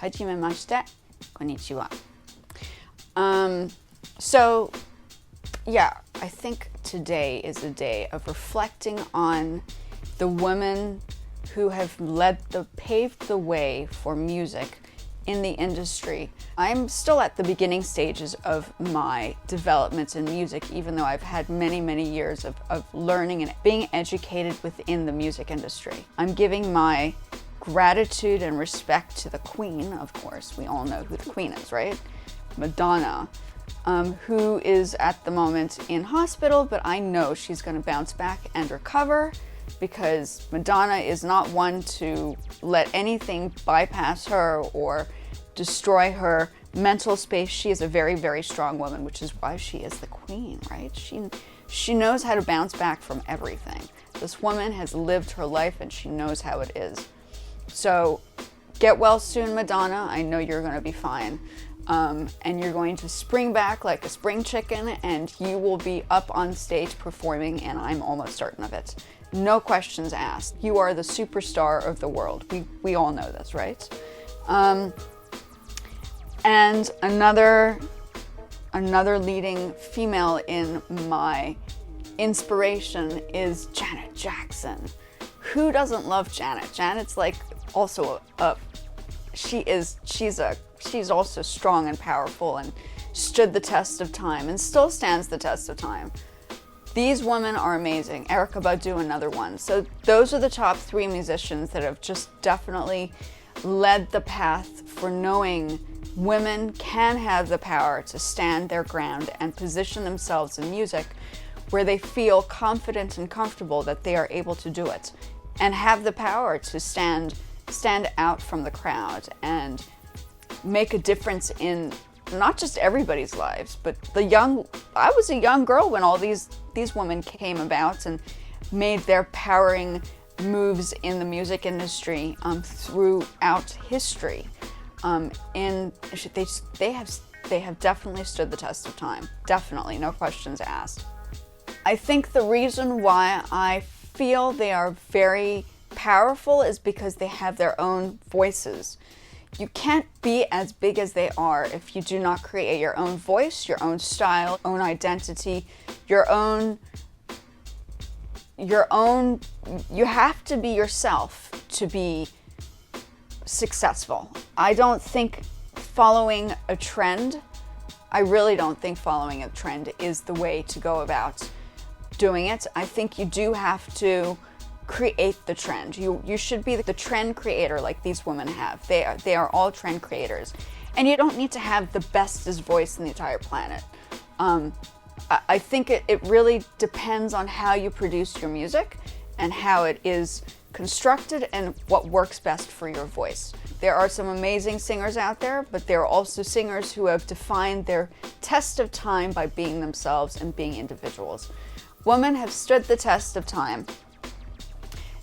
はじめまして、こんにちは。So, yeah, I think today is a day of reflecting on the women who have paved the way for music in the industry. I'm still at the beginning stages of my development in music, even though I've had many, many years of learning and being educated within the music industry. I'm giving my gratitude and respect to the queen, of course. We all know who the queen is, right? Madonna, who is at the moment in hospital, but I know she's going to bounce back and recover, because Madonna is not one to let anything bypass her or destroy her mental space. She is a very, very strong woman, which is why she is the queen, right? She knows how to bounce back from everything. This woman has lived her life and she knows how it is. So get well soon, Madonna. I know you're going to be fine. And you're going to spring back like a spring chicken, and you will be up on stage performing, and I'm almost certain of it. No questions asked. You are the superstar of the world. We all know this, right? And another leading female in my inspiration is Janet Jackson. Who doesn't love Janet? Janet's like also she's also strong and powerful and stood the test of time and still stands the test of time. These women are amazing. Erykah Badu, another one. So those are the top 3 musicians that have just definitely led the path for knowing women can have the power to stand their ground and position themselves in music where they feel confident and comfortable that they are able to do it, and have the power to stand out from the crowd and make a difference in not just everybody's lives, but I was a young girl when all these women came about and made their powering moves in the music industry throughout history. And they have definitely stood the test of time. Definitely, no questions asked. I think the reason why I feel they are very powerful is because they have their own voices. You can't be as big as they are if you do not create your own voice, your own style, own identity, you have to be yourself to be successful. I really don't think following a trend is the way to go about doing it. I think you do have to create the trend. You should be the trend creator like these women have. They are all trend creators. And you don't need to have the bestest voice in the entire planet. I think it really depends on how you produce your music and how it is constructed and what works best for your voice. There are some amazing singers out there, but there are also singers who have defined their test of time by being themselves and being individuals. Women have stood the test of time.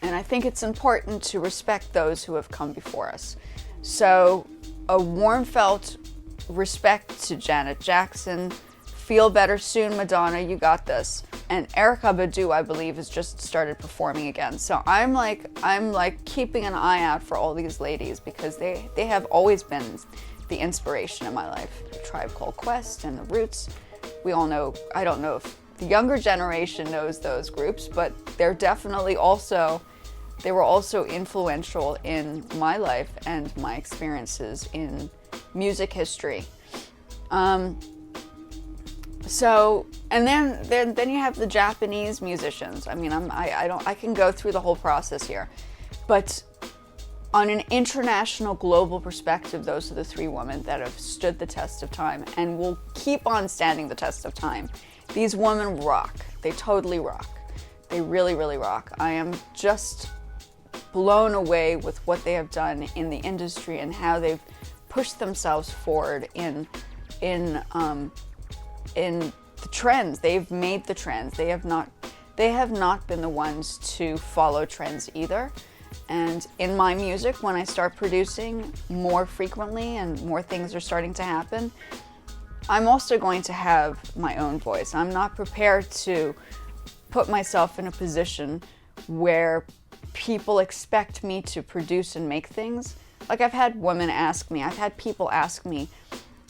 And I think it's important to respect those who have come before us. So a warm felt respect to Janet Jackson. Feel better soon, Madonna, you got this. And Erykah Badu, I believe, has just started performing again. So I'm like keeping an eye out for all these ladies, because they have always been the inspiration in my life. The Tribe Called Quest and the Roots. We all know, I don't know if the younger generation knows those groups, but they were also influential in my life and my experiences in music history. So, and then you have the Japanese musicians. I mean, I can go through the whole process here, but on an international, global perspective, those are the 3 women that have stood the test of time and will keep on standing the test of time. These women rock. They totally rock. They really, really rock. I am just blown away with what they have done in the industry and how they've pushed themselves forward in the trends. They've made the trends. They have not been the ones to follow trends either. And in my music, when I start producing more frequently and more things are starting to happen, I'm also going to have my own voice. I'm not prepared to put myself in a position where people expect me to produce and make things Like I've had women ask me, I've had people ask me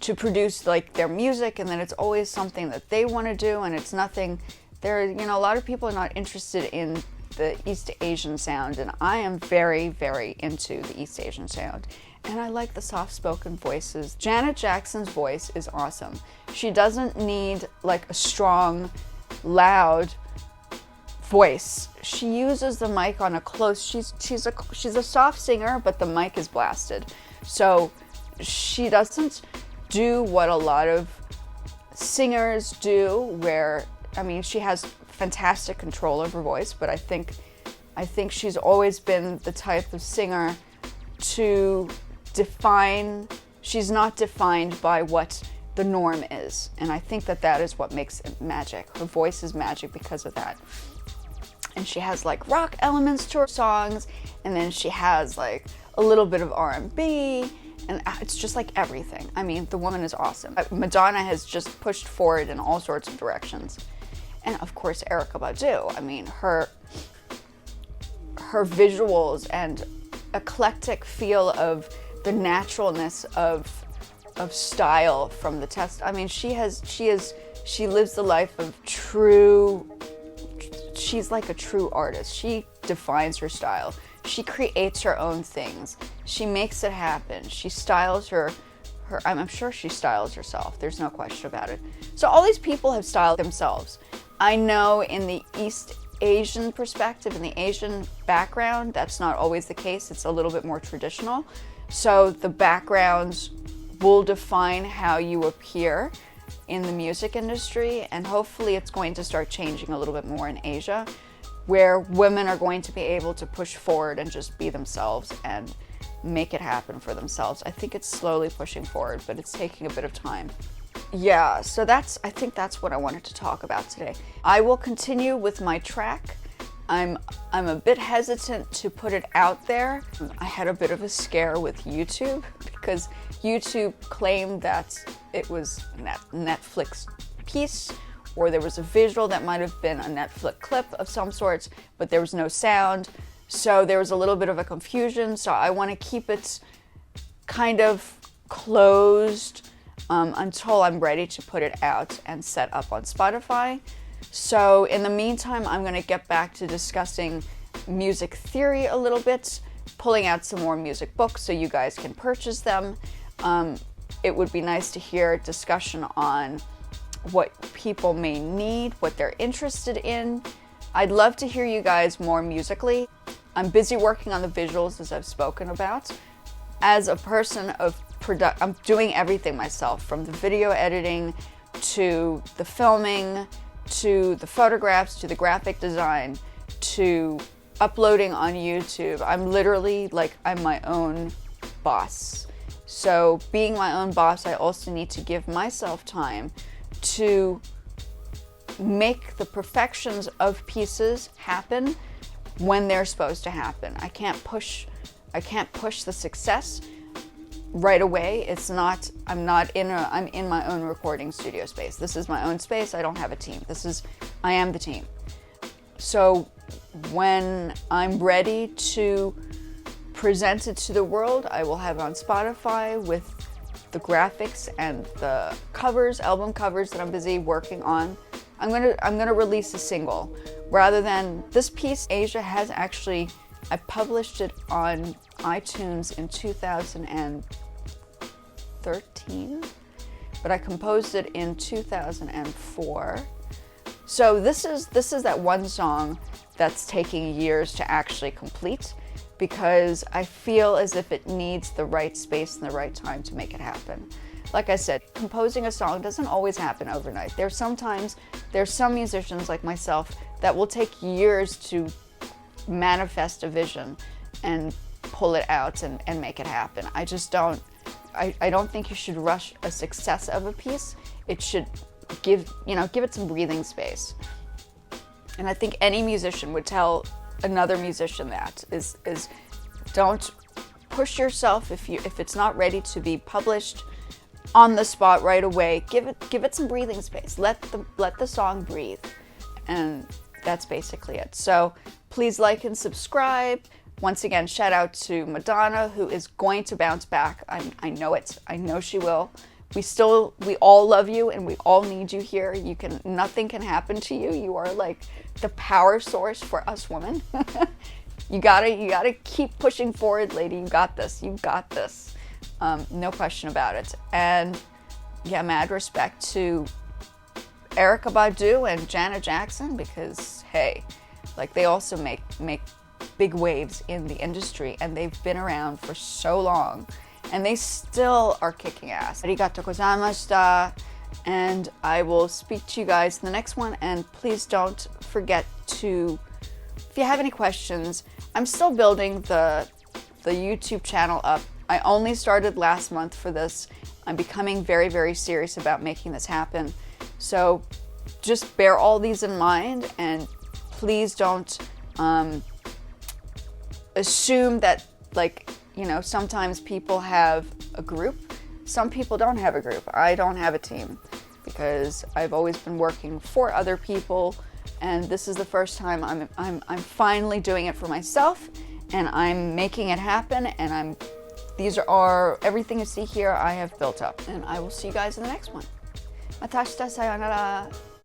to produce like their music, and then it's always something that they want to do, and it's nothing. A lot of people are not interested in the East Asian sound, and I am very, very into the East Asian sound. And I like the soft-spoken voices. Janet Jackson's voice is awesome. She doesn't need like a strong, loud voice. She uses the mic on a close. She's a soft singer, but the mic is blasted. So she doesn't do what a lot of singers do, where she has fantastic control of her voice, but I think she's always been the type of singer to define. She's not defined by what the norm is, and I think that is what makes it magic. Her voice is magic because of that. And she has like rock elements to her songs, and then she has like a little bit of R&B, and it's just like everything. The woman is awesome. Madonna has just pushed forward in all sorts of directions. And of course, Erykah Badu. Her visuals and eclectic feel of the naturalness of style from the test. She lives the life of true. She's like a true artist. She defines her style. She creates her own things. She makes it happen. She styles her. I'm sure she styles herself. There's no question about it. So all these people have styled themselves. I know in the East Asian perspective, in the Asian background, that's not always the case. It's a little bit more traditional. So the backgrounds will define how you appear in the music industry, and hopefully it's going to start changing a little bit more in Asia, where women are going to be able to push forward and just be themselves and make it happen for themselves. I think it's slowly pushing forward, but it's taking a bit of time. Yeah, so I think that's what I wanted to talk about today. I will continue with my track. I'm a bit hesitant to put it out there. I had a bit of a scare with YouTube because YouTube claimed that it was a Netflix piece, or there was a visual that might have been a Netflix clip of some sorts, but there was no sound. So there was a little bit of a confusion. So I want to keep it kind of closed until I'm ready to put it out and set up on Spotify. So in the meantime, I'm going to get back to discussing music theory a little bit, pulling out some more music books so you guys can purchase them. It would be nice to hear discussion on what people may need, what they're interested in. I'd love to hear you guys more musically. I'm busy working on the visuals, as I've spoken about. As a person of I'm doing everything myself, from the video editing to the filming to the photographs to the graphic design to uploading on YouTube. I'm literally I'm my own boss. So being my own boss, I also need to give myself time to make the perfections of pieces happen when they're supposed to happen. I can't push the success right away. I'm in my own recording studio space. This is my own space. I don't have a team. I am the team. So when I'm ready to present it to the world, I will have it on Spotify with the graphics and the covers, album covers that I'm busy working on. I'm gonna release a single rather than this piece. Asia has actually, I published it on iTunes in 2013, but I composed it in 2004. So this is that one song that's taking years to actually complete, because I feel as if it needs the right space and the right time to make it happen. Like I said, composing a song doesn't always happen overnight. There's some musicians like myself that will take years to manifest a vision and pull it out and make it happen. I don't think you should rush a success of a piece. It should give it some breathing space. And I think any musician would tell another musician that is don't push yourself if it's not ready to be published on the spot right away. Give it some breathing space. Let the song breathe. And that's basically it. So please like and subscribe. Once again, shout out to Madonna, who is going to bounce back. I know it. I know she will. We all love you, and we all need you here. Nothing can happen to you. You are like the power source for us women. You gotta keep pushing forward, lady. You got this. You got this. No question about it. And yeah, mad respect to Erykah Badu and Janet Jackson, because hey, like they also make big waves in the industry, and they've been around for so long, and they still are kicking ass. Arigatou gozaimashita, and I will speak to you guys in the next one. And please don't forget to, if you have any questions, I'm still building the YouTube channel up. I only started last month for this. I'm becoming very, very serious about making this happen. So just bear all these in mind, and please don't assume that, like, you know, sometimes people have a group. Some people don't have a group. I don't have a team because I've always been working for other people, and this is the first time I'm finally doing it for myself, and I'm making it happen, and these are everything you see here I have built up, and I will see you guys in the next one. Matashita sayonara.